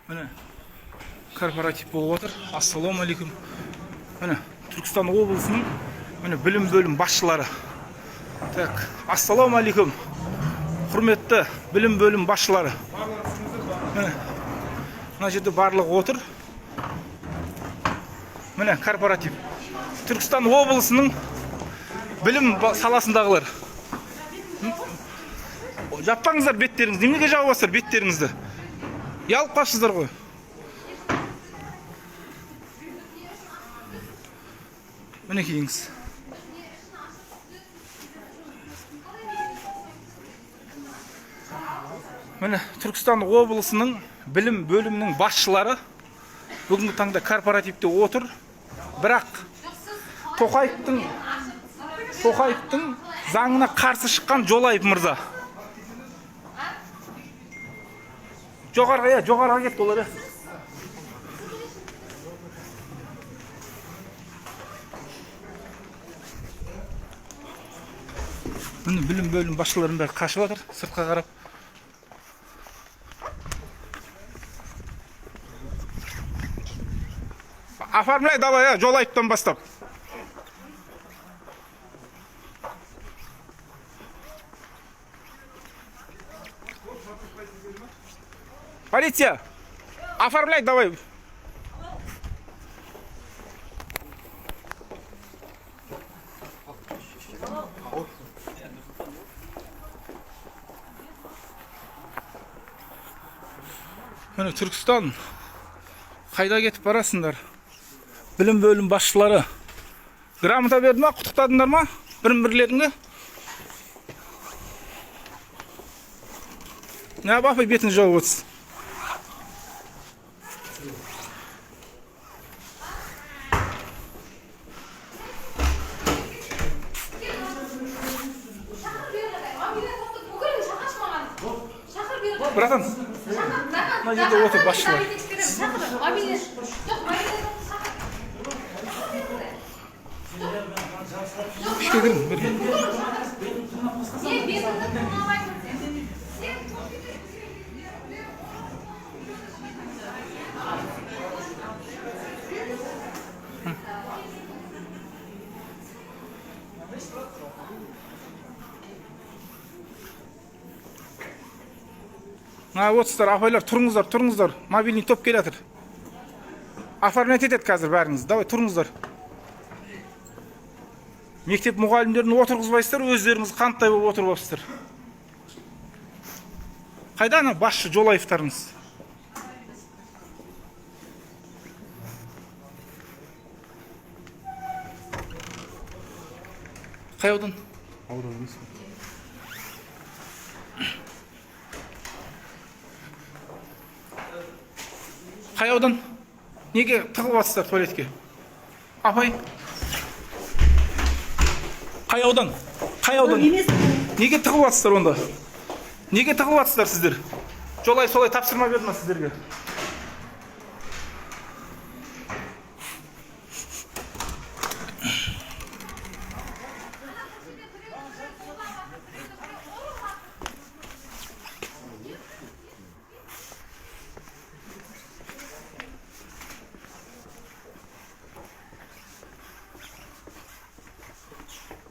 Mine korporativ bolup otur. Assalamu alaikum. Mine Türkistan облысының bilim bölüm başçıları. Так, assalamu alaikum. Hurmetli bilim bölüm başçıları. Mına жерде барлығы отыр. Mine korporativ. Türkistan облысының bilim salasындағылар. Жаппаңыздар беттеріңізді. Немеге жауып жатсыздар беттеріңізді? Ялып қалыпсыздар ғой. Mine kiyiniz. Mine Türkistan облысының bilim bölümünün başçıları бүгінгі таңда корпоративте отыр. Бірақ Тоқаевтың заңына қарсы шыққан Жолаев мырза. Жоғарыға кетті олар. Міне білім бөлім басшыларының бәрі қашып жатыр, сыртқа қарап. Оформляй давай, Жолаевтан бастап. Полиция, оформляй давай. Mine Türkistan, қайда кетіп барасыңдар? Білім бөлім басшылары. Грамота берді ма, құттықтадыңдар ма? Бірін-бірлеріңді? Ne yapayım betin jaup o'tsin. Bratan. Mına жерде отыр басшылар. İşe girin, bir. Отсыздар, апайлар, тұрыңыздар. Мобильный топ келатыр. Оформлять етеді қазір бәріңіз. Давай, тұрыңыздар. Мектеп мұғалімдерін отырғызбайсыздар, өздеріңіз қанттай болып отырып алыпсыздар. Қайда ана басшы Жолаевтарыңыз? Қай аудан? Аудан емес. Қай аудан? Неге тығылып жатсыздар туалетке? Апай. Қай аудан? Неге тығылып жатсыздар онда? Неге тығылып жатсыздар сіздер? Жолай солай тапсырма берді ма сіздерге?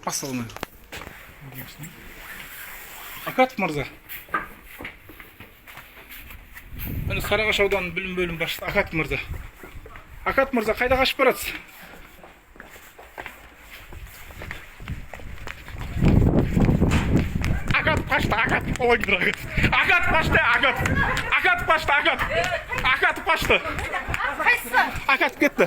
Assalamu alaikum. Akatov mырза. Mine Сарыағаш ауданының білім бөлім басшысы Акатов мырза. Акатов мырза, қайда қашып барасыз? Акатов қашты. Ой, Акатов қашты. Акатов қашты. Акатов кетті.